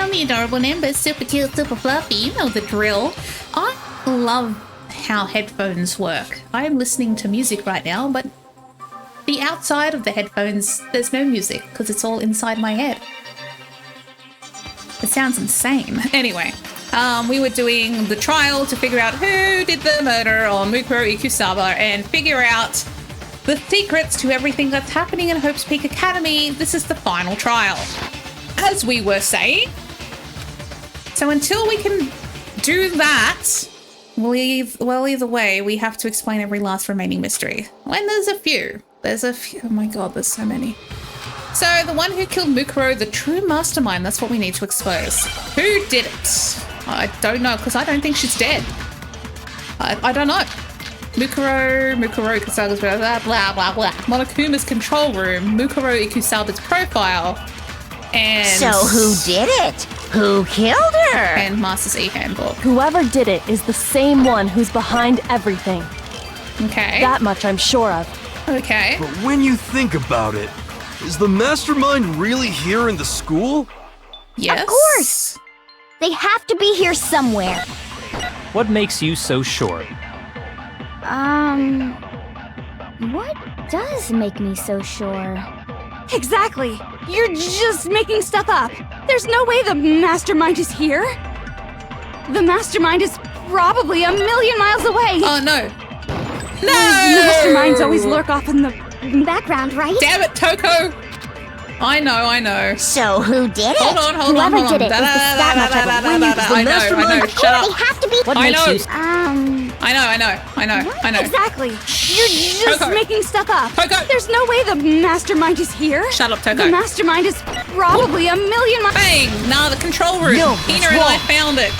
welcome, the adorable Nimbus. Super cute, super fluffy. You know the drill. I love how headphones work. I'm listening to music right now, but the outside of the headphones, there's no music because it's all inside my head. It sounds insane. Anyway, we were doing the trial to figure out who did the murder on Mukuro Ikusaba and figure out the secrets to everything that's happening in Hope's Peak Academy. This is the final trial, as we were saying. So until we can do that, either way, we have to explain every last remaining mystery. When there's a few. Oh my god, there's so many. So the one who killed Mukuro, the true mastermind, that's what we need to expose. Who did it? I don't know, because I don't think she's dead. I don't know. Mukuro Ikusaba's blah, blah, blah, blah. Monokuma's control room, Mukuro Ikusaba's profile, and... So who did it? Who killed her? And Master's E-handbook. Whoever did it is the same one who's behind everything. Okay. That much I'm sure of. Okay. But when you think about it, is the mastermind really here in the school? Yes. Of course! They have to be here somewhere. What makes you so sure? What does make me so sure? Exactly! You're just making stuff up! There's no way the mastermind is here! The mastermind is probably a million miles away! Oh, no. No! Masterminds always lurk off in the background, right? Damn it, Toko! I know. So who did it? Hold on. Whoever did it is the stat much of a winner. I know. Shut up. They have to be. What makes you... I know. Exactly. You're just Toko. making stuff up. Toko. There's no way the mastermind is here. Shut up, Toko. The mastermind is probably a million miles. Bang! Nah, the control room. No, Hina and I found it.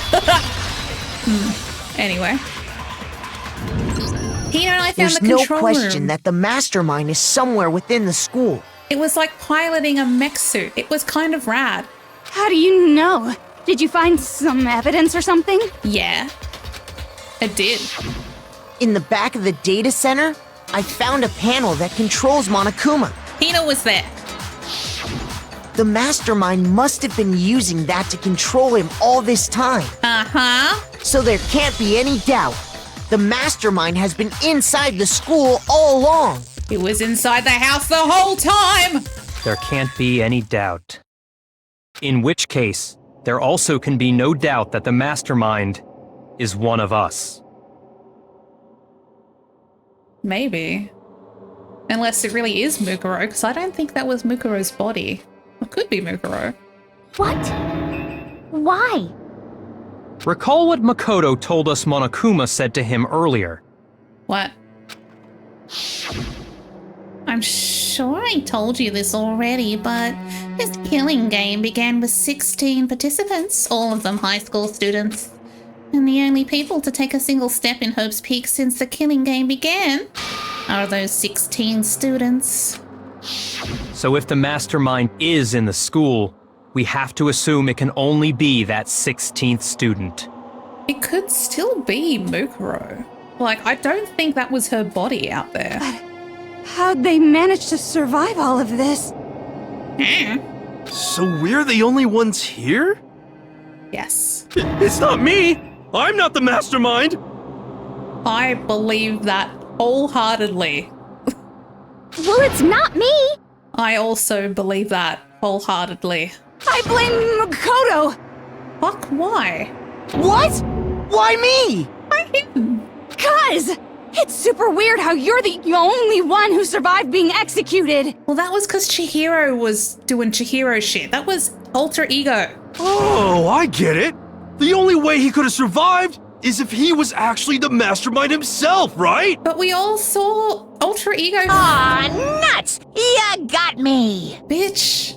Anyway. Hina and I found There's the no control question room. that the mastermind is somewhere within the school. It was like piloting a mech suit. It was kind of rad. How do you know? Did you find some evidence or something? Yeah. It did. In the back of the data center, I found a panel that controls Monokuma. Hina was there. The mastermind must have been using that to control him all this time. Uh-huh. So there can't be any doubt. The mastermind has been inside the school all along. It was inside the house the whole time. There can't be any doubt. In which case, there also can be no doubt that the mastermind is one of us. Maybe. Unless it really is Mukuro, because I don't think that was Mukuro's body. It could be Mukuro. What? Why? Recall what Makoto told us Monokuma said to him earlier. What? I'm sure I told you this already, but this killing game began with 16 participants, all of them high school students. And the only people to take a single step in Hope's Peak since the killing game began are those 16 students. So if the mastermind is in the school, we have to assume it can only be that 16th student. It could still be Mukuro. Like, I don't think that was her body out there. How'd they manage to survive all of this? So we're the only ones here? Yes. It's not me! I'm not the mastermind! I believe that wholeheartedly. Well, it's not me. I also believe that wholeheartedly. I blame Makoto. Fuck, why? What? Why me? Why him? 'Cause it's super weird how you're the only one who survived being executed. Well, that was because Chihiro was doing Chihiro shit. That was alter ego. Oh, I get it! The only way he could have survived is if he was actually the mastermind himself, right? But we all saw alter ego. Aw, nuts! You got me. Bitch.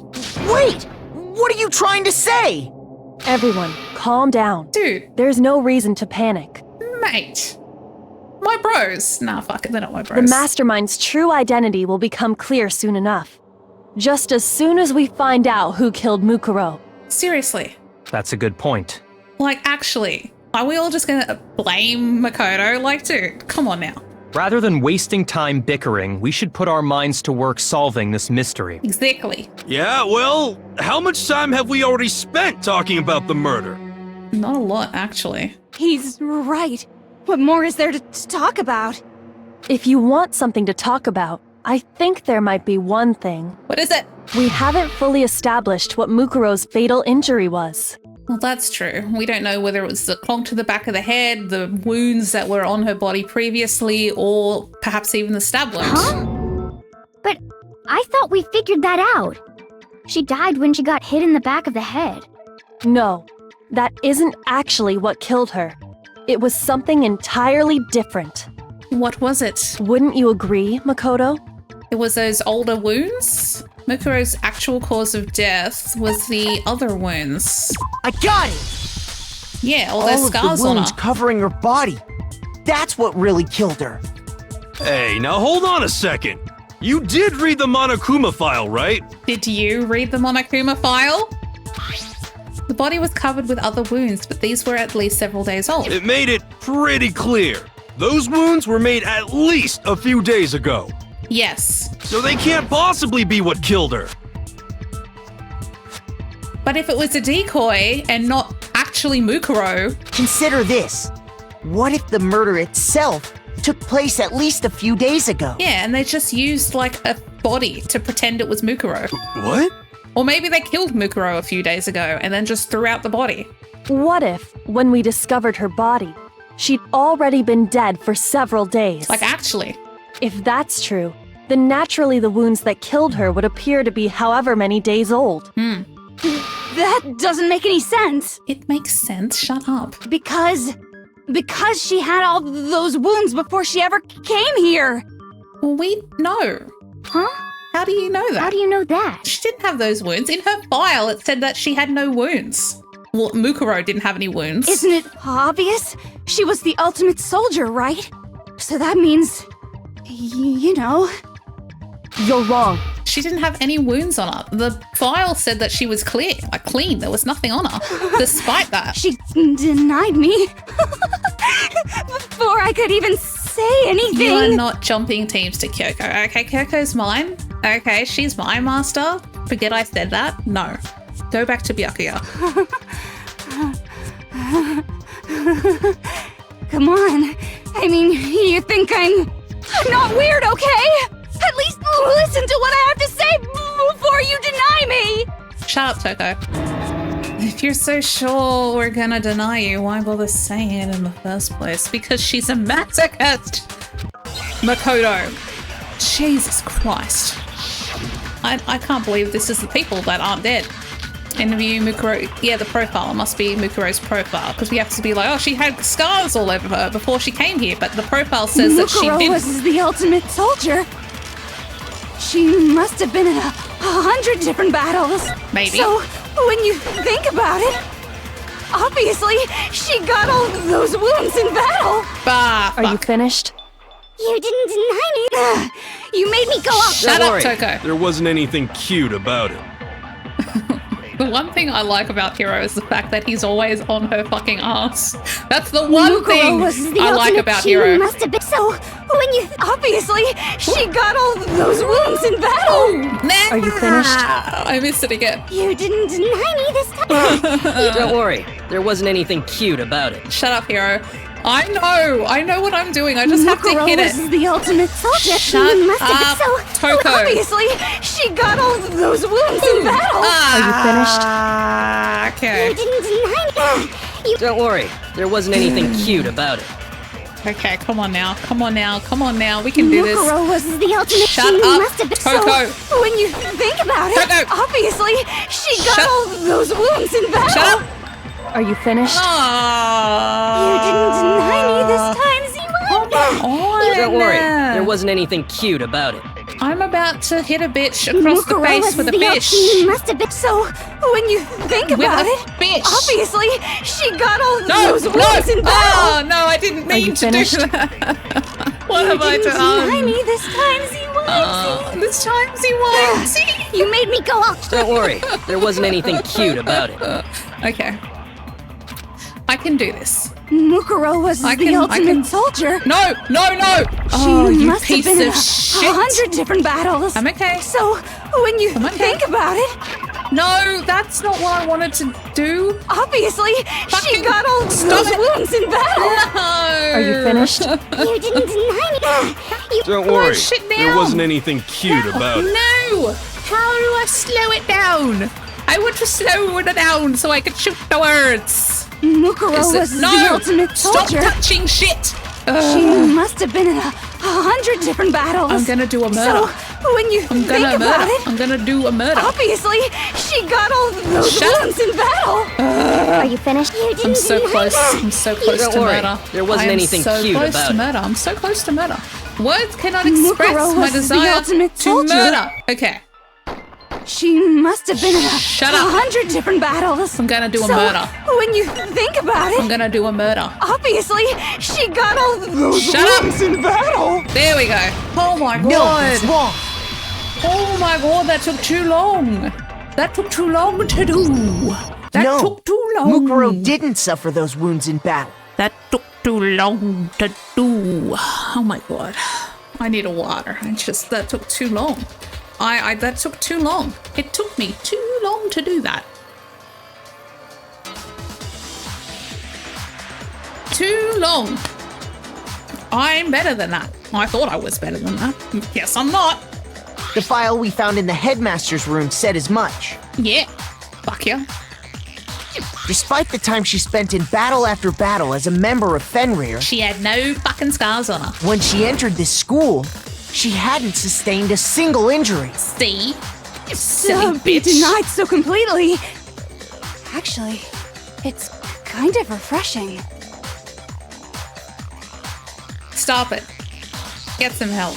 Wait! What are you trying to say? Everyone, calm down. Dude, There's no reason to panic. mate. My bros. Nah, fuck it. They're not my The bros. mastermind's true identity will become clear soon enough. Just as soon as we find out who killed Mukuro. Seriously. That's a good point. Like, actually, are we all just gonna blame Makoto? Like, dude, come on now. Rather than wasting time bickering, we should put our minds to work solving this mystery. Exactly. Yeah, well, how much time have we already spent talking about the murder? Not a lot, actually. He's right. What more is there to talk about? If you want something to talk about, I think there might be one thing. What is it? We haven't fully established what Mukuro's fatal injury was. Well, that's true. We don't know whether it was the clonk to the back of the head, the wounds that were on her body previously, or perhaps even the stab wound. Huh? But I thought we figured that out. She died when she got hit in the back of the head. No, that isn't actually what killed her. It was something entirely different. What was it? Wouldn't you agree, Makoto? It was those older wounds? Mukuro's actual cause of death was the other wounds. I got it! Yeah, all those All scars of the on wounds her. covering her body. That's what really killed her. Hey, now hold on a second. You did read the Monokuma file, right? Did you read the Monokuma file? The body was covered with other wounds, but these were at least several days old. It made it pretty clear. Those wounds were made at least a few days ago. Yes. So they can't possibly be what killed her. But if it was a decoy and not actually Mukuro, Consider this. What if the murder itself took place at least a few days ago? yeah, and they just used like a body to pretend it was Mukuro. What? Or maybe they killed Mukuro a few days ago and then just threw out the body. What if, when we discovered her body, she'd already been dead for several days? Like, actually. If that's true, then naturally the wounds that killed her would appear to be however many days old. That doesn't make any sense. It makes sense. Shut up. Because she had all those wounds before she ever came here. Well, we know. Huh? How do you know that? How do you know that? She didn't have those wounds. In her file, it said that she had no wounds. Well, Mukuro didn't have any wounds. Isn't it obvious? She was the ultimate soldier, right? So that means, you know. You're wrong. She didn't have any wounds on her. The file said that she was clear, like clean. There was nothing on her. Despite that. She denied me before I could even say anything. You are not jumping teams to Kyoko. Okay, Kyoko's mine. Okay, she's my master. Forget I said that. No. Go back to Byakuya. Come on. I mean, you think I'm not weird, okay? At least listen to what I have to say before you deny me. Shut up, Toko. If you're so sure we're gonna deny you, why bother saying it in the first place? Because she's a masochist! Makoto. Jesus Christ. I can't believe this is the people that aren't dead. Interview Mukuro. Yeah, the profile. It must be Mukuro's profile. Because we have to be like, oh, she had scars all over her before she came here. But the profile says that she Mukuro didn't. was the ultimate soldier. She must have been in 100 different battles. Maybe. So, when you think about it, obviously, she got all those wounds in battle. Bah, Are you finished? You didn't deny me. You made me go off. Shut up, Toko. There wasn't anything cute about it. The one thing I like about Hiro is the fact that he's always on her fucking ass. That's the one Mukuro thing was the I like ultimate about she Hiro. Must have been So, when you obviously, she got all those wounds in battle. Nah, Are you finished? I missed it again. You didn't deny me this time. Don't worry, there wasn't anything cute about it. Shut up, Hiro. I know what I'm doing. I just have to Mukuro hit was it. the ultimate soldier. Shut She must have up, been Toko. Obviously, she got all those wounds in battle. Are you finished? Okay. You didn't deny me. Don't worry, there wasn't anything cute about it. Okay, come on now. We can do this. Mukuro was the ultimate. Shut she up, must have been. Toko. So, when you think about it, Toko. obviously, she got Shut- all those wounds in battle. Shut up. Are you finished? You didn't deny me this time, Zima. Oh, Don't worry, there wasn't anything cute about it. I'm about to hit a bitch across the Mukuro face was with a the fish. She must have been. So, when you think With about a it, fish. obviously, she got all No, those wounds in battle. Oh, no, I didn't Are you mean to do finished? that. What have I didn't deny done? me this time, Zima. This time, Z1. You made me go off. Don't worry, there wasn't anything cute about it. Okay. I can do this. Mukuro was the ultimate soldier. No! Oh, She you must have piece been in of 100 different battles. I'm okay. So, when you I'm okay. think about it, No, that's not what I wanted to do. obviously, she Fucking got all stop those it. wounds in battle. No! Are you finished? You didn't deny me. You Don't Oh, worry, shit there now. wasn't anything cute about it. No! How do I slow it down? I want to slow it down so I can shoot the words. Mukuro was the ultimate Stop soldier. touching shit! She must have been in 100 different battles. I'm gonna do a murder. So, when you I'm think gonna about murder. it, I'm gonna do a murder. obviously, she got all those Shut up. wounds in battle. Are you finished? You didn't I'm so deny close. me. I'm so close Don't to worry, murder. there wasn't I am anything so cute close about to it. murder. I'm so close to murder. Words cannot express Mukuro my was the desire ultimate to soldier. murder. Okay, She must have been in Shut up. 100 different battles. I'm gonna do a So, murder. when you think about I'm it, gonna do a murder. obviously, she got all those Shut up. wounds in battle. There we go. Oh my god. No, that's wrong. Oh my god, that took too long. That took too long to do. That No, took too long. Mukuro didn't suffer those wounds in battle. That took too long to do. Oh my god. I need a water. That took too long. That took too long. It took me too long to do that. Too long. I'm better than that. I thought I was better than that. Yes, I'm not. The file we found in the headmaster's room said as much. Yeah. Fuck yeah. Despite the time she spent in battle after battle as a member of Fenrir, She had no fucking scars on her. when she entered this school, she hadn't sustained a single injury. See? You To silly be bitch. denied so completely. Actually, it's kind of refreshing. Stop it. Get some help.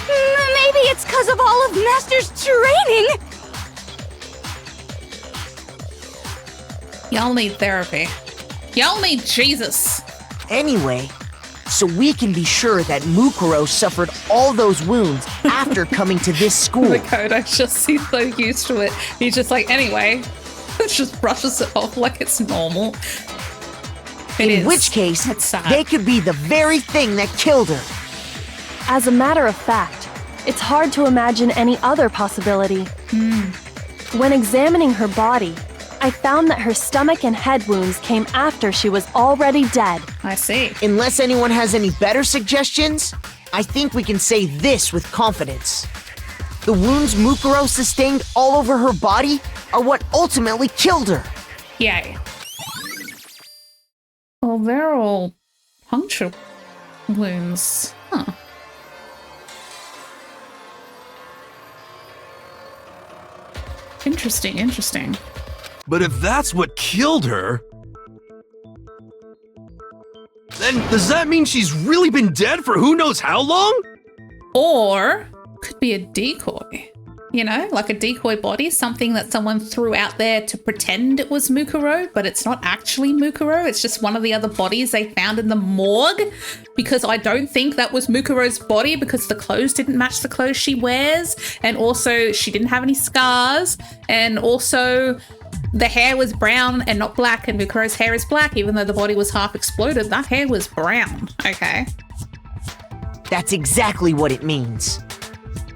Maybe it's because of all of Master's training. Y'all need therapy. Y'all need Jesus. Anyway, so we can be sure that Mukuro suffered all those wounds after coming to this school. The Koda's just, he's so used to it. He's just like, anyway, just brushes it off like it's normal. It In is. which case, It's sad. they could be the very thing that killed her. As a matter of fact, it's hard to imagine any other possibility. When examining her body, I found that her stomach and head wounds came after she was already dead. I see. Unless anyone has any better suggestions, I think we can say this with confidence. The wounds Mukuro sustained all over her body are what ultimately killed her. Yay. Well, they're all puncture wounds. Huh. Interesting, interesting. But if that's what killed her, then does that mean she's really been dead for who knows how long? Or could be a decoy. You know, like a decoy body, something that someone threw out there to pretend it was Mukuro, but it's not actually Mukuro. It's just one of the other bodies they found in the morgue, because I don't think that was Mukuro's body, because the clothes didn't match the clothes she wears, and also she didn't have any scars, and also the hair was brown and not black, and Mukuro's hair is black, even though the body was half exploded. That hair was brown, okay? That's exactly what it means.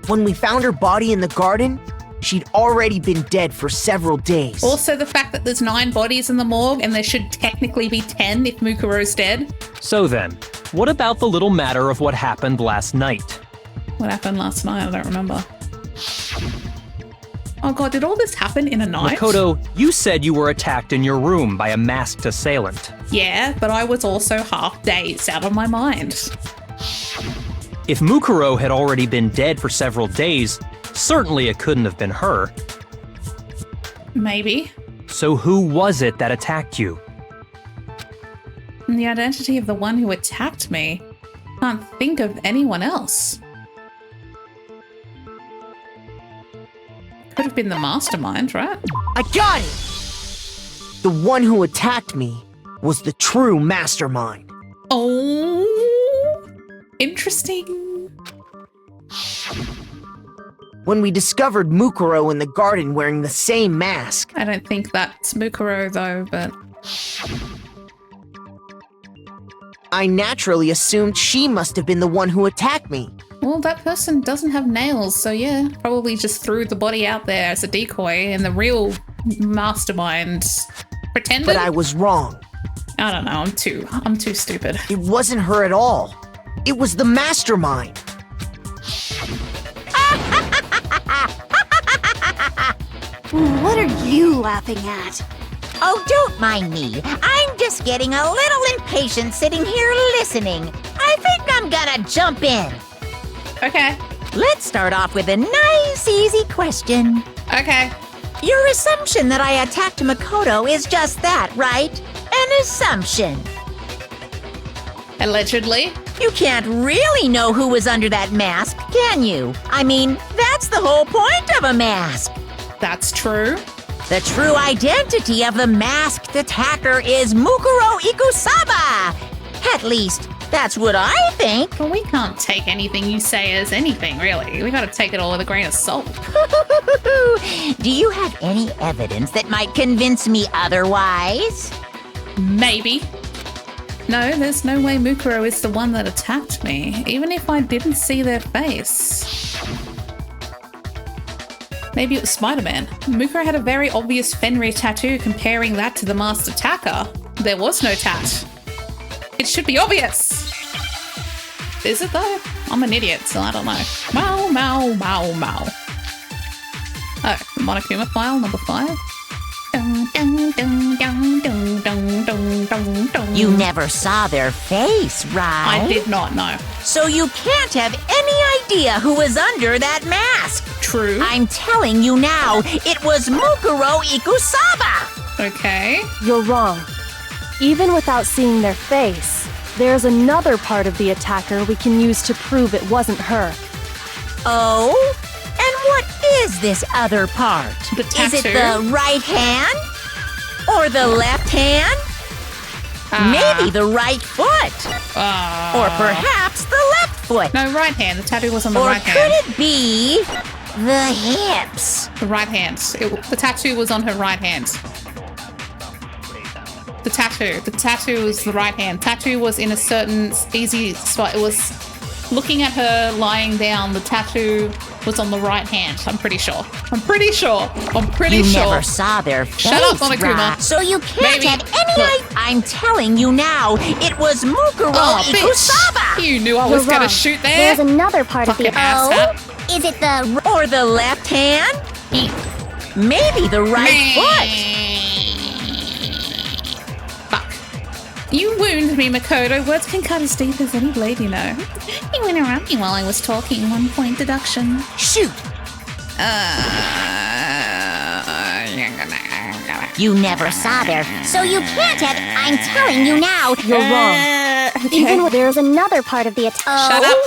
When we found her body in the garden, she'd already been dead for several days. Also, the fact that there's 9 bodies in the morgue and there should technically be 10 if Mukuro's dead. So then, what about the little matter of what happened last night? What happened last night? I don't remember. Oh god, did all this happen in a night? Makoto, you said you were attacked in your room by a masked assailant. Yeah, but I was also half dazed out of my mind. If Mukuro had already been dead for several days, certainly it couldn't have been her. Maybe. So who was it that attacked you? And the identity of the one who attacked me. Can't think of anyone else. Could have been the mastermind, right? I got it! The one who attacked me was the true mastermind. Oh, interesting. When we discovered Mukuro in the garden wearing the same mask, I don't think that's Mukuro though, but I naturally assumed she must have been the one who attacked me. Well, that person doesn't have nails, so yeah, probably just threw the body out there as a decoy, and the real mastermind pretended. But I was wrong. I don't know. I'm too stupid. It wasn't her at all. It was the mastermind. What are you laughing at? Oh, don't mind me. I'm just getting a little impatient sitting here listening. I think I'm gonna jump in. Okay. Let's start off with a nice, easy question. Okay. Your assumption that I attacked Mukuro is just that, right? An assumption. Allegedly. You can't really know who was under that mask, can you? I mean, that's the whole point of a mask. That's true. The true identity of the masked attacker is Mukuro Ikusaba. At least, that's what I think. But we can't take anything you say as anything, really. We gotta take it all with a grain of salt. Do you have any evidence that might convince me otherwise? Maybe. No, there's no way Mukuro is the one that attacked me, even if I didn't see their face. Maybe it was Spider-Man. Mukuro had a very obvious Fenrir tattoo. Comparing that to the masked attacker, there was no tat. It should be obvious. Is it though? I'm an idiot, so I don't know. Mow, mow, mow, mow. Oh, Monokuma file number 5. You never saw their face, right? I did not know. So you can't have any idea who was under that mask. True. I'm telling you now, it was Mukuro Ikusaba. Okay. You're wrong. Even without seeing their face, there's another part of the attacker we can use to prove it wasn't her. Oh? And what is this other part? The tattoo. Is it the right hand? Or the left hand? Maybe the right foot? Or perhaps the left foot? No, right hand. The tattoo was on the Or right could hand. it be the hips? The right hand. The tattoo was on her right hand. The tattoo was the right hand. Tattoo was in a certain easy spot. It was looking at her lying down. The tattoo was on the right hand. I'm pretty sure. You never saw their face, Shut up, Monokuma. right? So you can't Maybe. have any idea. I'm telling you now, it was Mukuro Ikusaba. Bitch. You knew I was You're gonna wrong. shoot there. There's another part of Fucking the asshat. Is it the Or the left hand? Maybe the right foot. Fuck. You wound me, Makoto. Words can cut as deep as any blade, you know. You went around me while I was talking. 1 point deduction. Shoot! You never saw their. So you can't have. I'm telling you now. You're wrong. even there's another part of the attack? Shut up.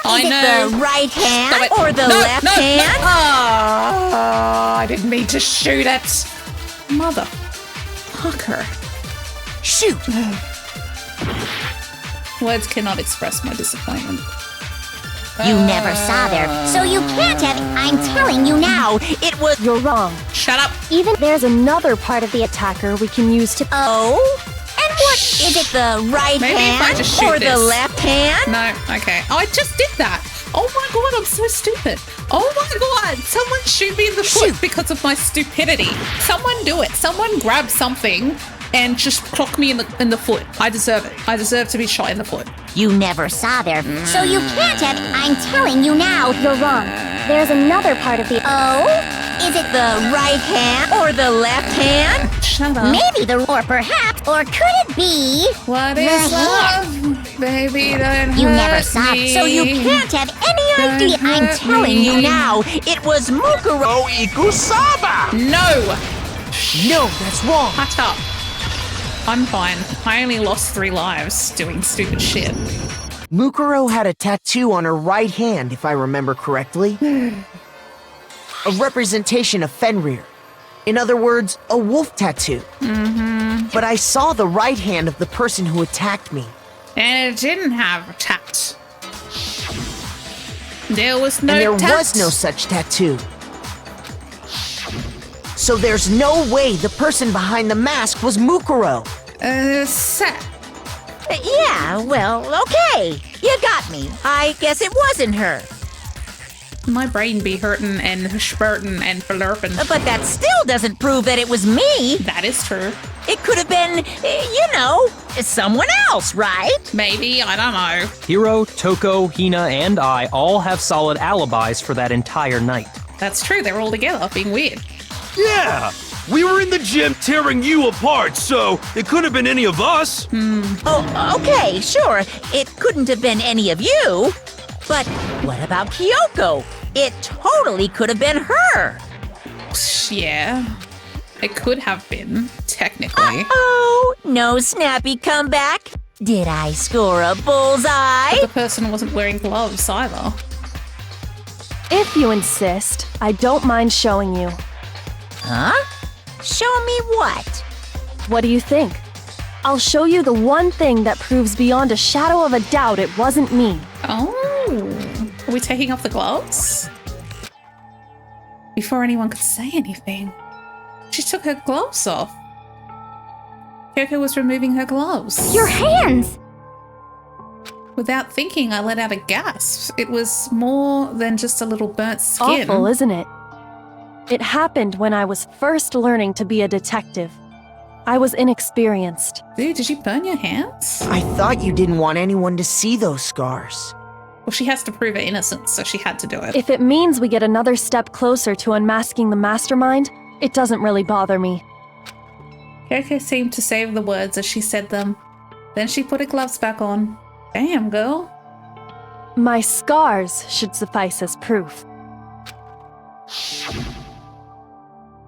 And is it the right hand Stop it. or the left hand? Oh, I didn't mean to shoot it. Motherfucker. Shoot! Words cannot express my disappointment. You never saw their. So you can't have. I'm telling you now. It was. You're wrong. Shut up. Even There's another part of the attacker we can use to. Oh? And what? Is it the right Maybe if I hand just shoot or the this. left hand? No, okay. Oh, I just did that. Oh my god, I'm so stupid. Oh my god, someone shoot me in the foot because of my stupidity. Someone do it. Someone grab something and just clock me in the foot. I deserve it. I deserve to be shot in the foot. You never saw their. So you can't have. I'm telling you now. you're wrong. There's another part of the Oh? Is it the right hand or the left hand? Shut up. Maybe the. Or perhaps. Or could it be? What the is hand? love? Baby, don't You hurt never saw. me. So you can't have any Don't idea. I'm hurt telling you me. now. It was Mukuro Ikusaba! No! No, that's wrong. Shut up. I'm fine. I only lost 3 lives doing stupid shit. Mukuro had a tattoo on her right hand, if I remember correctly. A representation of Fenrir. In other words, a wolf tattoo. But I saw the right hand of the person who attacked me. And it didn't have a tat. There was no And there tat. was no such tattoo. So there's no way the person behind the mask was Mukuro. Yeah, well, okay. You got me. I guess it wasn't her. My brain be hurting and spurting and flurping. But that still doesn't prove that it was me. That is true. It could have been, someone else, right? Maybe, I don't know. Hiro, Toko, Hina, and I all have solid alibis for that entire night. That's true, they were all together, being weird. Yeah! We were in the gym tearing you apart, so it couldn't have been any of us. Oh, okay, sure. It couldn't have been any of you. But what about Kyoko? It totally could have been her. Yeah, it could have been, technically. Oh, no snappy comeback. Did I score a bullseye? But the person wasn't wearing gloves either. If you insist, I don't mind showing you. Huh? Show me what? What do you think? I'll show you the one thing that proves beyond a shadow of a doubt it wasn't me. Oh, are we taking off the gloves? Before anyone could say anything, she took her gloves off. Kyoko was removing her gloves. Your hands! Without thinking, I let out a gasp. It was more than just a little burnt skin. Awful, isn't it? It happened when I was first learning to be a detective. I was inexperienced. Dude, did you burn your hands? I thought you didn't want anyone to see those scars. Well, she has to prove her innocence, so she had to do it. If it means we get another step closer to unmasking the mastermind, it doesn't really bother me. Kyoko seemed to savor the words as she said them. Then she put her gloves back on. Damn, girl. My scars should suffice as proof.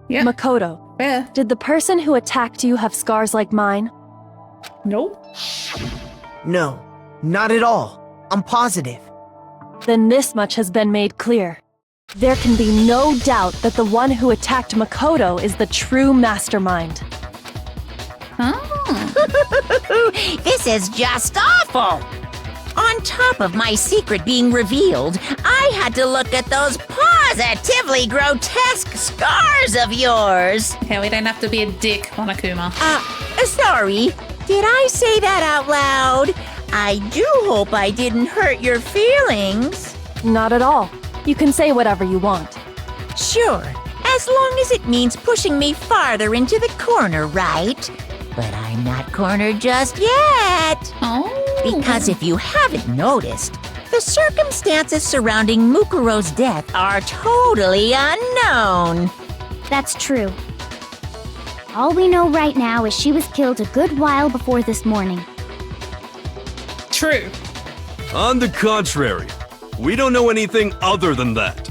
Yeah. Makoto, Yeah. did the person who attacked you have scars like mine? Nope. No, not at all. I'm positive. Then this much has been made clear. There can be no doubt that the one who attacked Makoto is the true mastermind. Oh. This is just awful. On top of my secret being revealed, I had to look at those positively grotesque scars of yours. Yeah, we don't have to be a dick, Monokuma. Sorry. Did I say that out loud? I do hope I didn't hurt your feelings. Not at all. You can say whatever you want. Sure, as long as it means pushing me farther into the corner, right? But I'm not cornered just yet. Oh. Because if you haven't noticed, the circumstances surrounding Mukuro's death are totally unknown. That's true. All we know right now is she was killed a good while before this morning. True. On the contrary, we don't know anything other than that.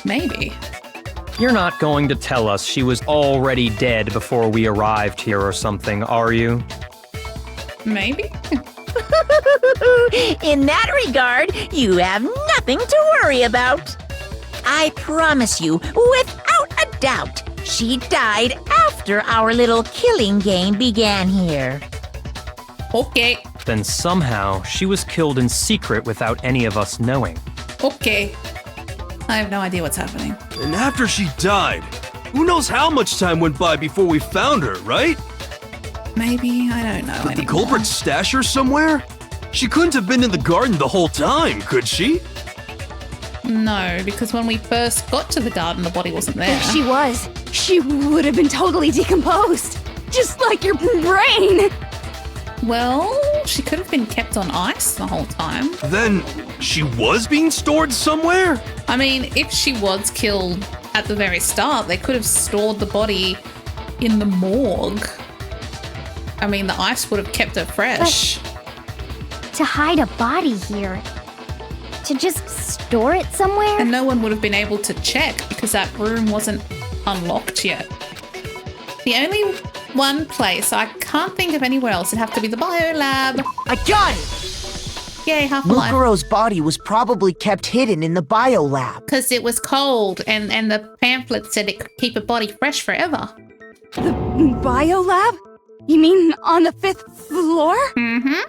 Maybe. You're not going to tell us she was already dead before we arrived here or something, are you? Maybe? In that regard, you have nothing to worry about. I promise you, without a doubt, she died after our little killing game began here. Okay. Then somehow she was killed in secret without any of us knowing. Okay. I have no idea what's happening. And after she died, who knows how much time went by before we found her, right? Maybe, I don't know Did the anymore. culprit stash her somewhere? She couldn't have been in the garden the whole time, could she? No, because when we first got to the garden, the body wasn't there. If she was, she would have been totally decomposed. Just like your brain. Well, she could have been kept on ice the whole time. Then she was being stored somewhere? I mean, if she was killed at the very start, they could have stored the body in the morgue. I mean, the ice would have kept her fresh. To hide a body here. To just store it somewhere? And no one would have been able to check because that room wasn't unlocked yet. The only one place I can't think of anywhere else, it'd have to be the biolab. I got it! Yay, Half-Life. Mukuro's body was probably kept hidden in the biolab. Because it was cold and the pamphlet said it could keep a body fresh forever. The biolab? You mean on the 5th floor? Mm-hmm.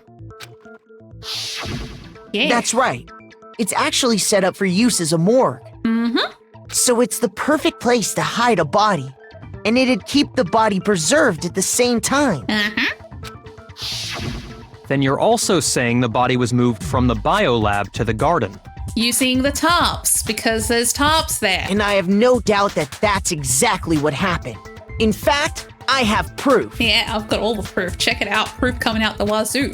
Yeah. That's right. It's actually set up for use as a morgue. Mm-hmm. So it's the perfect place to hide a body. and it'd keep the body preserved at the same time. Then you're also saying the body was moved from the biolab to the garden. Using the tarps, because there's tarps there. And I have no doubt that that's exactly what happened. In fact, I have proof. Yeah, I've got all the proof. Check it out. Proof coming out the wazoo.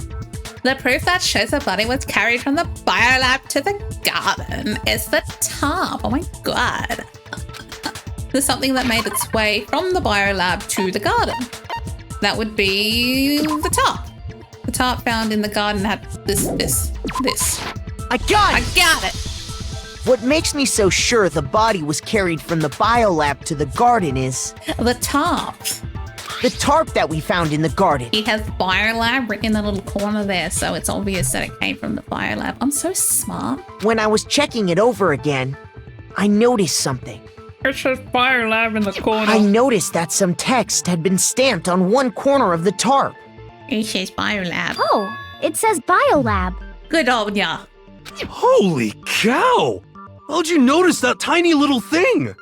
The proof that shows the body was carried from the biolab to the garden is the tarp. Oh my god. There's something that made its way from the biolab to the garden. That would be the tarp. The tarp found in the garden had this. I got it! I got it! What makes me so sure the body was carried from the biolab to the garden is The tarp. the tarp that we found in the garden. It has biolab written in the little corner there, so it's obvious that it came from the biolab. I'm so smart. When I was checking it over again, I noticed something. It says biolab in the corner. I noticed that some text had been stamped on one corner of the tarp. It says biolab. Oh, it says biolab. Good on ya. Holy cow! How'd you notice that tiny little thing?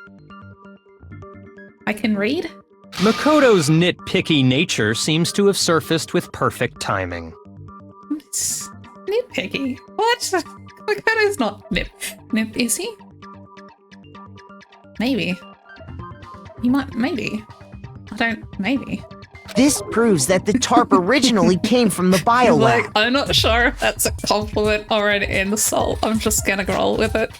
I can read? Makoto's nitpicky nature seems to have surfaced with perfect timing. It's nitpicky. What? Makoto's not nip, is he? Maybe. He might, maybe. Maybe. This proves that the tarp originally came from the biolab. Like, I'm not sure if that's a compliment or an insult. I'm just gonna roll with it.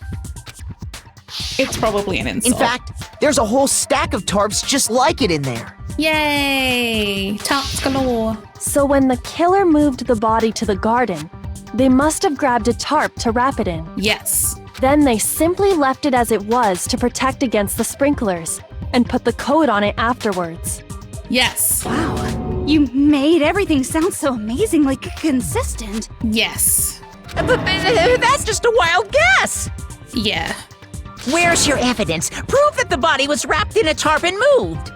It's probably an insult. In fact, there's a whole stack of tarps just like it in there. Yay! Tarps galore. So when the killer moved the body to the garden, they must have grabbed a tarp to wrap it in. Yes. Then they simply left it as it was to protect against the sprinklers and put the coat on it afterwards. Yes. Wow. You made everything sound so amazingly consistent. Yes. But that's just a wild guess. Yeah. Where's your evidence? Prove that the body was wrapped in a tarp and moved.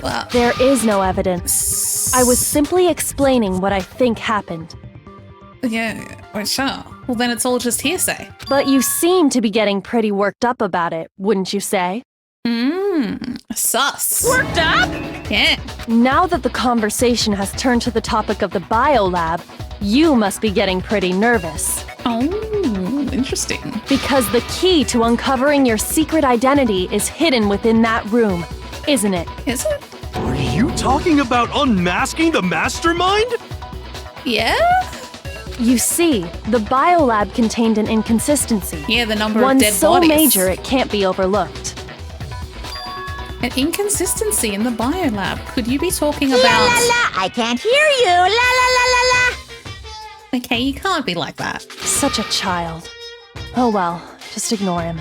Well, There is no evidence. I was simply explaining what I think happened. yeah, well, sure. Well, then it's all just hearsay. But you seem to be getting pretty worked up about it, wouldn't you say? Sus. Worked up? Yeah. Now that the conversation has turned to the topic of the biolab, you must be getting pretty nervous. Oh, interesting. Because the key to uncovering your secret identity is hidden within that room, isn't it? Is it? Are you talking about unmasking the mastermind? Yeah? You see, the biolab contained an inconsistency. Yeah, the number One of dead so bodies. major it can't be overlooked. An inconsistency in the biolab. Could you be talking La about... la la, I can't hear you. La la la la la. Okay, you can't be like that. Such a child. Oh well, just ignore him.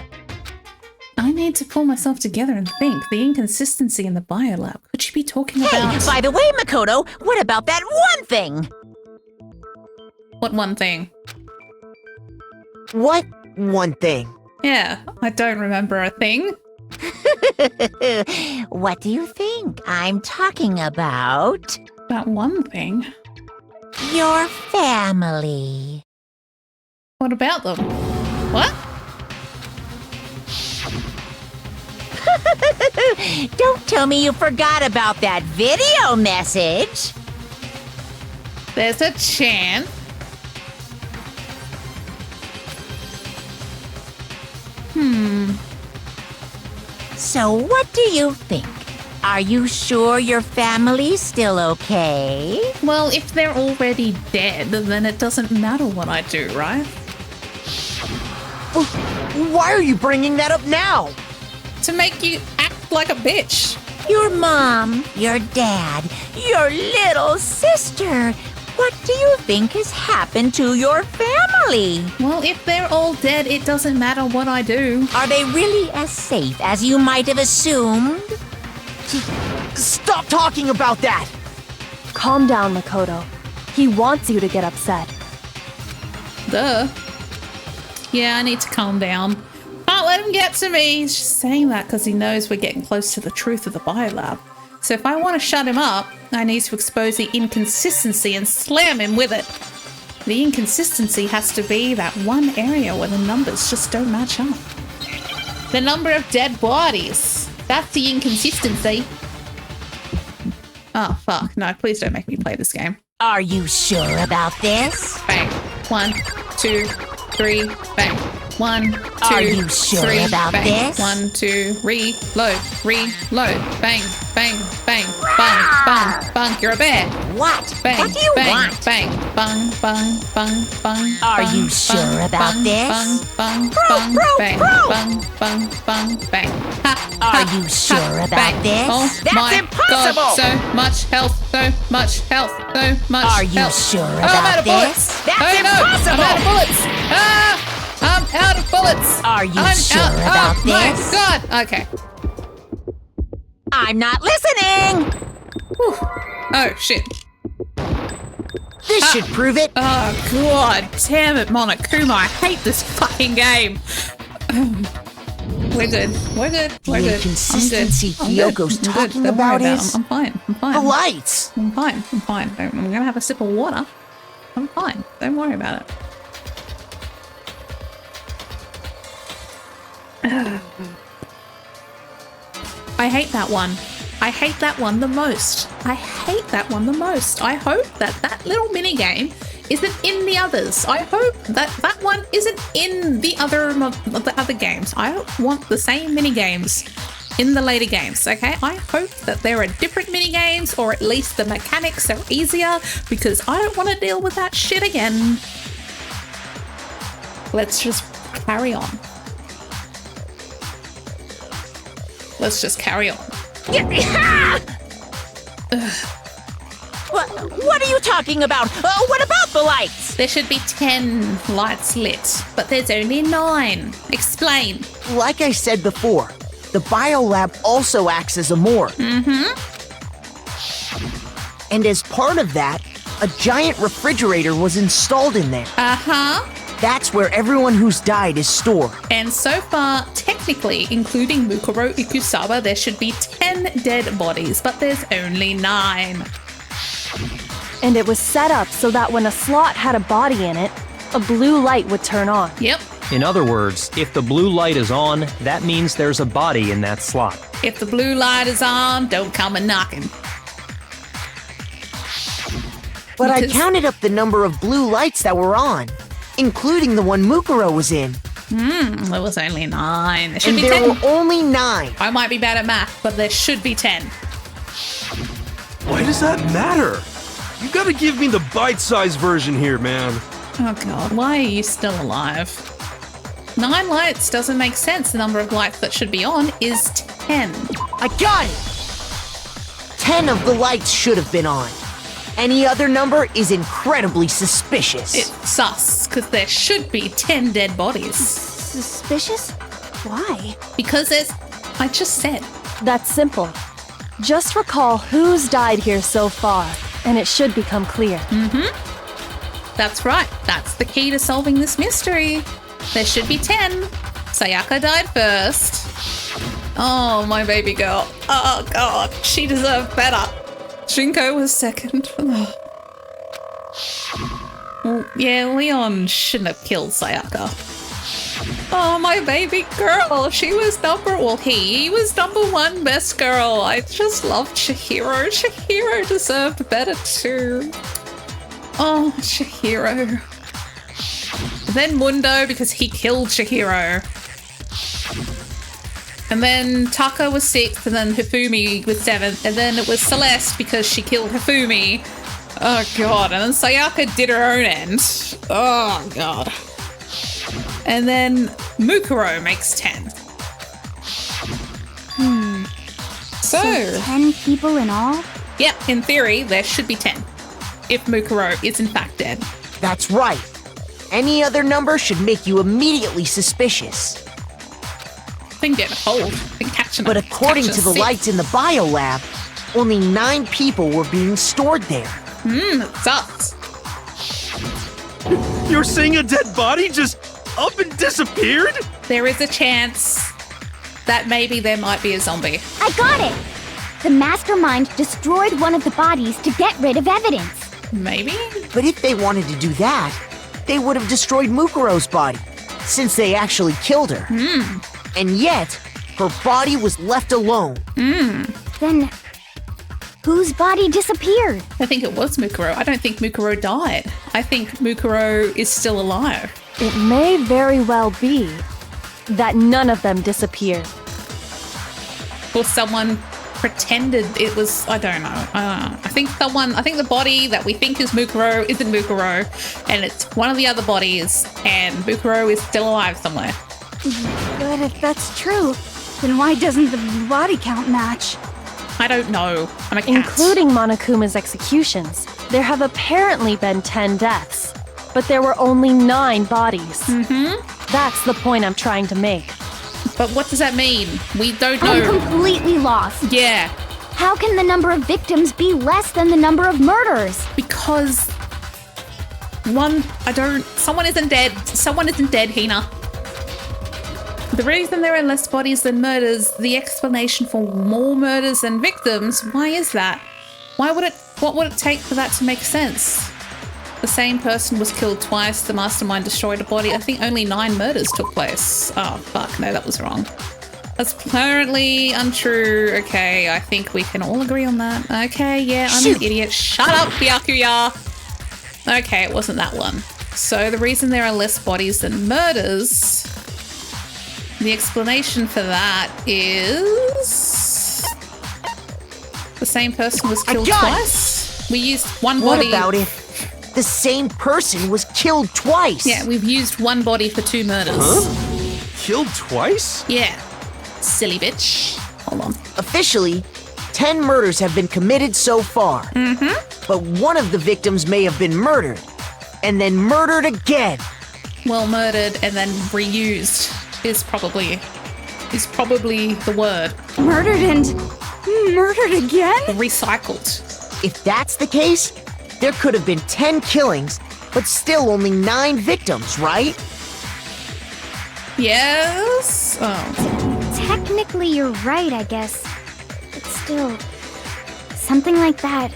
I need to pull myself together and think. The inconsistency in the biolab. Could you be talking Hey, about... by the way, Makoto, what about that one thing? What one thing? What one thing? Yeah, I don't remember a thing. What do you think I'm talking about? About one thing. Your family. What about them? What? Don't tell me you forgot about that video message. There's a chance. So what do you think? Are you sure your family's still okay? Well, if they're already dead, then it doesn't matter what I do, right? Why are you bringing that up now? To make you act like a bitch. Your mom, your dad, your little sister. What do you think has happened to your family? Well, if they're all dead, it doesn't matter what I do. Are they really as safe as you might have assumed? Stop talking about that! Calm down, Makoto. He wants you to get upset. Duh. Yeah, I need to calm down. Can't let him get to me. He's just saying that because he knows we're getting close to the truth of the biolab. So if I want to shut him up, I need to expose the inconsistency and slam him with it. The inconsistency has to be that one area where the numbers just don't match up. The number of dead bodies. That's the inconsistency. Oh, fuck. No, please don't make me play this game. Are you sure about this? Bang. 1, 2, 3, bang. 1, 2, Are you sure 3, about bang. this? 1, 2, reload, bang, bang, bang, bang, bang, bang. You're a bear. What? Bang, What do you bang, want? bang, bang, bang, bang, bang. Are bang, you sure bang, about bang, this? Bang, bang, bang, bang, bang, bang, bang, bang. Ha, Are ha, you sure ha, about bang. this? Oh That's my impossible! God, so much health, so much health, so much Are you health. sure I'm about out of this? bullets. That's oh, no, impossible! I'm out of bullets. Ah! I'm out of bullets. Are you I'm sure out. about oh this? my God. Okay. I'm not listening! Whew. Oh, shit. This should prove it. Oh, God damn it, Monokuma. I hate this fucking game. We're good. We're good. We're The good. inconsistency I'm good. Kyoko's I'm good. talking Don't worry about is I'm fine. I'm fine. the lights. I'm fine. I'm fine. I'm going to have a sip of water. I'm fine. Don't worry about it. I hate that one. I hate that one the most. I hate that one the most. I hope that that little mini game isn't in the others. I hope that that one isn't in the other games. I want the same mini games in the later games, okay? I hope that there are different mini games, or at least the mechanics are easier, because I don't want to deal with that shit again. Let's just carry on. Let's just carry on. What are you talking about? What about the lights? There should be 10 lights lit, but there's only 9. Explain. Like I said before, the biolab also acts as a morgue. Mm-hmm. And as part of that, a giant refrigerator was installed in there. Uh-huh. That's where everyone who's died is stored. And so far, technically, including Mukuro Ikusaba, there should be 10 dead bodies, but there's only 9. And it was set up so that when a slot had a body in it, a blue light would turn on. Yep. In other words, if the blue light is on, that means there's a body in that slot. If the blue light is on, don't come a knocking. But I Because- counted up the number of blue lights that were on, including the one Mukuro was in. There was only 9. There should And be there 10. were only 9. I might be bad at math, but there should be 10. Why does that matter? You gotta give me the bite-sized version here, man. Oh God, why are you still alive? 9 lights doesn't make sense. The number of lights that should be on is 10. I got it! 10 of the lights should have been on. Any other number is incredibly suspicious. It's sus, because there should be 10 dead bodies. Suspicious? Why? Because there's... I just said. That's simple. Just recall who's died here so far, and it should become clear. That's right. That's the key to solving this mystery. There should be 10. Sayaka died first. Oh, my baby girl. Oh, God. She deserved better. Shinko was second. Well, yeah, Leon shouldn't have killed Sayaka. Oh, my baby girl. She was he was number 1 best girl. I just loved Chihiro. Chihiro deserved better too. Oh, Chihiro. Then Mundo, because he killed Chihiro. And then Taka was 6th, and then Hifumi was 7th, and then it was Celeste because she killed Hifumi. Oh God, and then Sayaka did her own end. Oh God. And then Mukuro makes 10. So 10 people in all? yeah, in theory, there should be 10. If Mukuro is in fact dead. That's right. Any other number should make you immediately suspicious. Been getting cold. Been catching But a- according catching to a the sick. lights in the biolab, only 9 people were being stored there. It sucks. You're saying a dead body just up and disappeared? There is a chance that maybe there might be a zombie. I got it! The mastermind destroyed one of the bodies to get rid of evidence. Maybe? But if they wanted to do that, they would have destroyed Mukuro's body, since they actually killed her. And yet, Her body was left alone. Then, whose body disappeared? I think it was Mukuro. I don't think Mukuro died. I think Mukuro is still alive. It may very well be that none of them disappeared. Or someone pretended it was, I don't know. I think the body that we think is Mukuro isn't Mukuro, and it's one of the other bodies, and Mukuro is still alive somewhere. But if that's true, then why doesn't the body count match? I don't know. I'm a cat. Including Monokuma's executions, there have apparently been 10 deaths, but there were only 9 bodies. That's the point I'm trying to make. But what does that mean? We don't know. I'm completely lost. Yeah. How can the number of victims be less than the number of murders? Because someone isn't dead. Someone isn't dead, Hina. The reason there are less bodies than murders, the explanation for more murders than victims, why is that? What would it take for that to make sense? The same person was killed twice, the mastermind destroyed a body. I think only 9 murders took place. Oh, fuck, no, that was wrong. That's apparently untrue. Okay, I think we can all agree on that. Okay, yeah, I'm an idiot. Shut up, Byakuya! Okay, it wasn't that one. So the reason there are less bodies than murders, the explanation for that is the same person was killed twice. We used one body. What about if the same person was killed twice? Yeah, we've used one body for 2 murders. Huh? Killed twice? Yeah. Silly bitch. Hold on. Officially, 10 murders have been committed so far. But one of the victims may have been murdered, and then murdered again. Well, murdered and then reused is probably the word. Murdered and murdered again? Recycled. If that's the case, there could have been 10 killings, but still only 9 victims, right? Yes? Oh. Technically, you're right, I guess. But still, something like that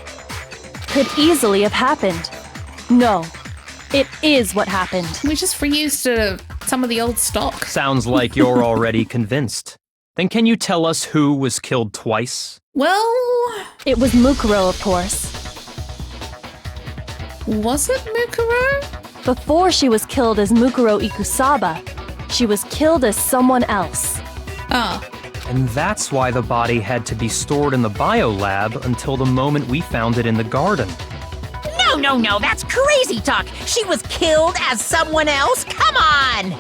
could easily have happened. No, it is what happened. We just reused some of the old stock. Sounds like you're already convinced. Then can you tell us who was killed twice? Well, it was Mukuro, of course. Was it Mukuro? Before she was killed as Mukuro Ikusaba, she was killed as someone else. Ah. And that's why the body had to be stored in the biolab until the moment we found it in the garden. No, that's crazy talk. She was killed as someone else? Come on!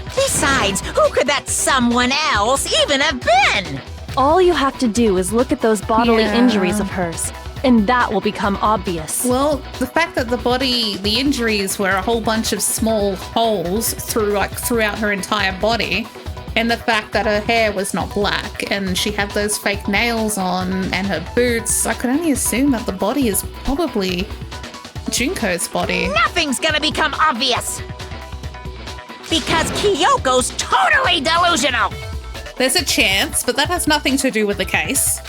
Besides, who could that someone else even have been? All you have to do is look at those bodily injuries of hers, and that will become obvious. Well, the fact that the injuries were a whole bunch of small holes throughout her entire body, and the fact that her hair was not black and she had those fake nails on and her boots, I could only assume that the body is probably Junko's body. Nothing's gonna become obvious! Because Kyoko's totally delusional! There's a chance, but that has nothing to do with the case.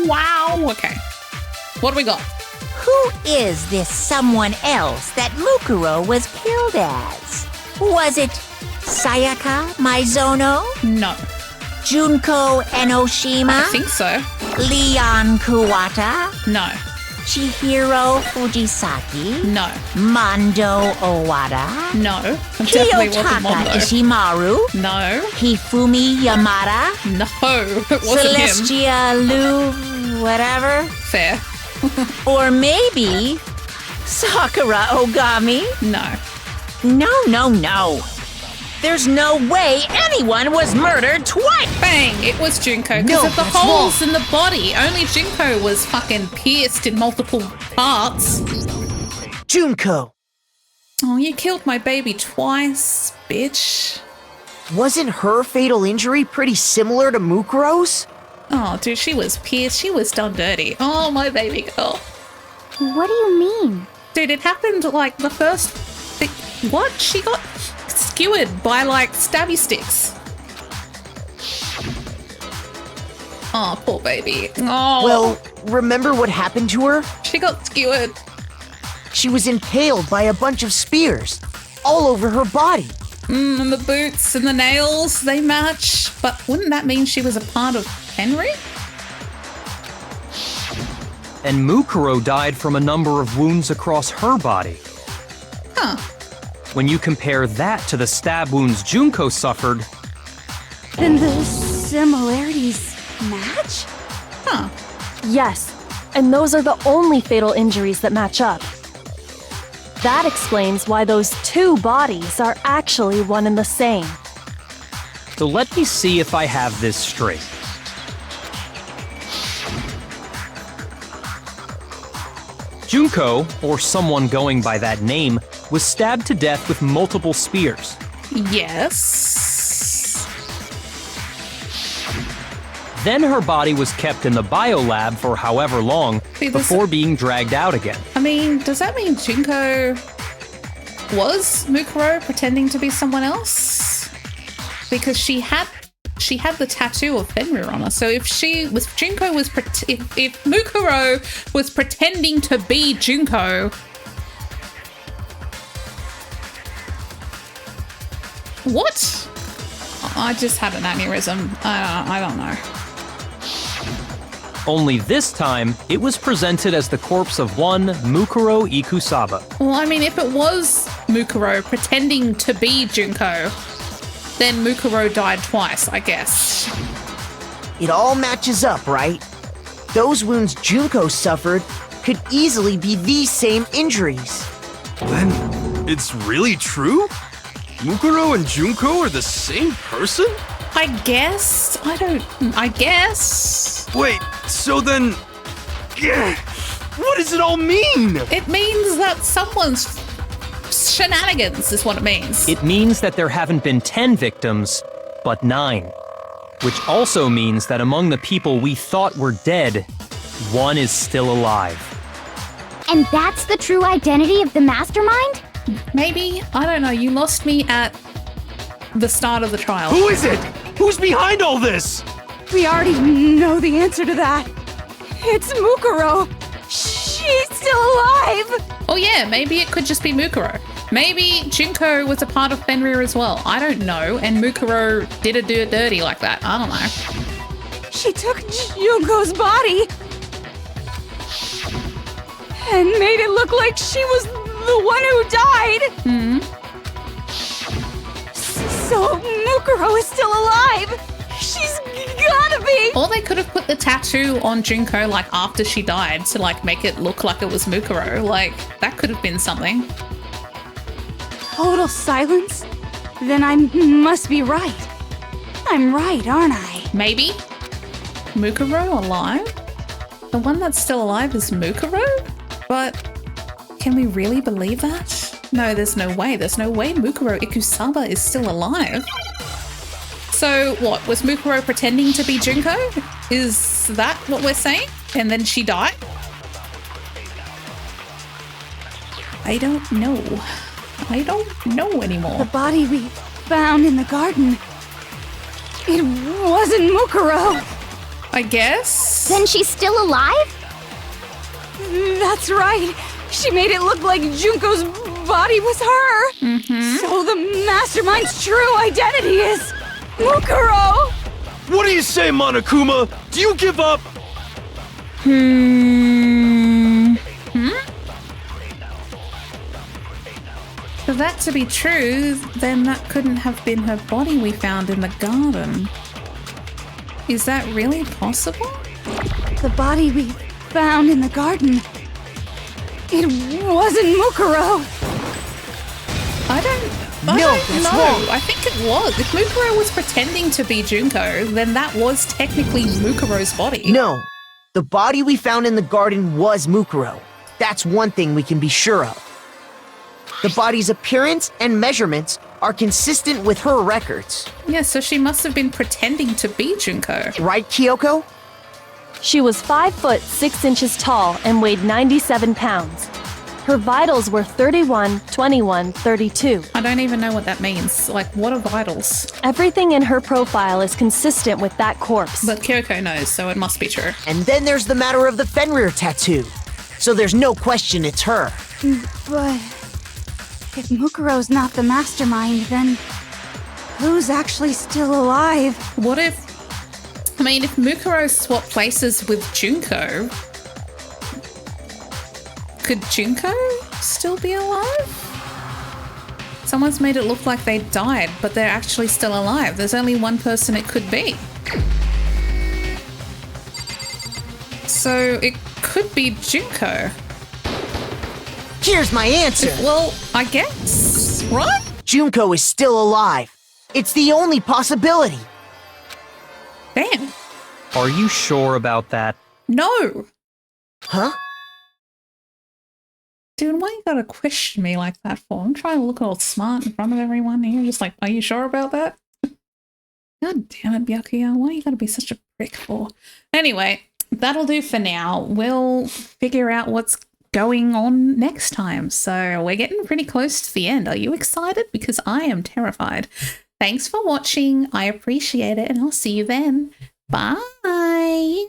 Wow. Okay. What do we got? Who is this someone else that Mukuro was killed as? Was it Sayaka Maizono? No. Junko Enoshima? I think so. Leon Kuwata? No. Chihiro Fujisaki? No. Mondo Owada? No. Definitely wasn't Kiyotaka Mondo. Ishimaru? No. Hifumi Yamada? No. It wasn't him. Celestia Lu... whatever? Fair. Or maybe... Sakura Ogami? No. No. There's no way anyone was murdered twice! Bang! It was Junko because of the holes in the body. Only Junko was fucking pierced in multiple parts. Junko. Oh, you killed my baby twice, bitch. Wasn't her fatal injury pretty similar to Mukuro's? Oh, dude, she was pierced. She was done dirty. Oh, my baby girl. What do you mean? Dude, it happened like the first... What? She got skewered by like stabby sticks. Oh, poor baby. Oh. Well, remember what happened to her? She got skewered. She was impaled by a bunch of spears all over her body. And the boots and the nails, they match. But wouldn't that mean she was a part of Henry? And Mukuro died from a number of wounds across her body. Huh. When you compare that to the stab wounds Junko suffered, Then the similarities match? Huh. Yes, and those are the only fatal injuries that match up. That explains why those two bodies are actually one and the same. so let me see if I have this straight. Junko, or someone going by that name, was stabbed to death with multiple spears. Yes. Then her body was kept in the biolab for however long before being dragged out again. I mean, does that mean Junko was Mukuro pretending to be someone else? Because she had the tattoo of Fenrir on her. So if if Mukuro was pretending to be Junko, what? I just had an aneurysm. I don't know. Only this time, it was presented as the corpse of one Mukuro Ikusaba. Well, I mean, if it was Mukuro pretending to be Junko, then Mukuro died twice, I guess. It all matches up, right? Those wounds Junko suffered could easily be these same injuries. Then it's really true? Mukuro and Junko are the same person? I guess. I guess. Wait, so then... What does it all mean? It means that someone's shenanigans is what it means. It means that there haven't been 10 victims, but 9. Which also means that among the people we thought were dead, one is still alive. And that's the true identity of the mastermind? Maybe. I don't know. You lost me at the start of the trial. Who is it? Who's behind all this? We already know the answer to that. It's Mukuro. She's still alive. Oh yeah, maybe it could just be Mukuro. Maybe Junko was a part of Fenrir as well. I don't know. And Mukuro did a dirty like that. I don't know. She took Junko's body and made it look like she was the one who died. Hmm. So Mukuro is still alive. She's gotta be. Or they could have put the tattoo on Junko like after she died to like make it look like it was Mukuro. Like that could have been something. Total silence? Then I must be right. I'm right, aren't I? Maybe? Mukuro alive? The one that's still alive is Mukuro? But can we really believe that? No, there's no way. There's no way Mukuro Ikusaba is still alive. So what, was Mukuro pretending to be Junko? Is that what we're saying? And then she died? I don't know. I don't know anymore. The body we found in the garden. It wasn't Mukuro. I guess? Then she's still alive? That's right. She made it look like Junko's body was her. Mm-hmm. So the mastermind's true identity is Mukuro. What do you say, Monokuma? Do you give up? For that to be true, then that couldn't have been her body we found in the garden. Is that really possible? The body we found in the garden. It wasn't Mukuro. I don't know. wrong. I think it was. If Mukuro was pretending to be Junko, then that was technically Mukuro's body. No, the body we found in the garden was Mukuro. That's one thing we can be sure of. The body's appearance and measurements are consistent with her records. Yeah, so she must have been pretending to be Junko. Right, Kyoko? She was 5 foot 6 inches tall and weighed 97 pounds. Her vitals were 31, 21, 32. I don't even know what that means. Like, what are vitals? Everything in her profile is consistent with that corpse. But Kyoko knows, so it must be true. And then there's the matter of the Fenrir tattoo. So there's no question it's her. But if Mukuro's not the mastermind, then who's actually still alive? What if... I mean, if Mukuro swapped places with Junko, could Junko still be alive? Someone's made it look like they died, but they're actually still alive. There's only one person it could be. So it could be Junko. Here's my answer. Well, I guess, right? Junko is still alive. It's the only possibility. Damn. Are you sure about that? No. Huh? Dude, why you gotta question me like that for? I'm trying to look all smart in front of everyone and you're just like, are you sure about that? God damn it, Byakuya. Why you gotta be such a prick for? Anyway, that'll do for now. We'll figure out what's going on next time. So we're getting pretty close to the end. Are you excited? Because I am terrified. Thanks for watching. I appreciate it and I'll see you then. Bye.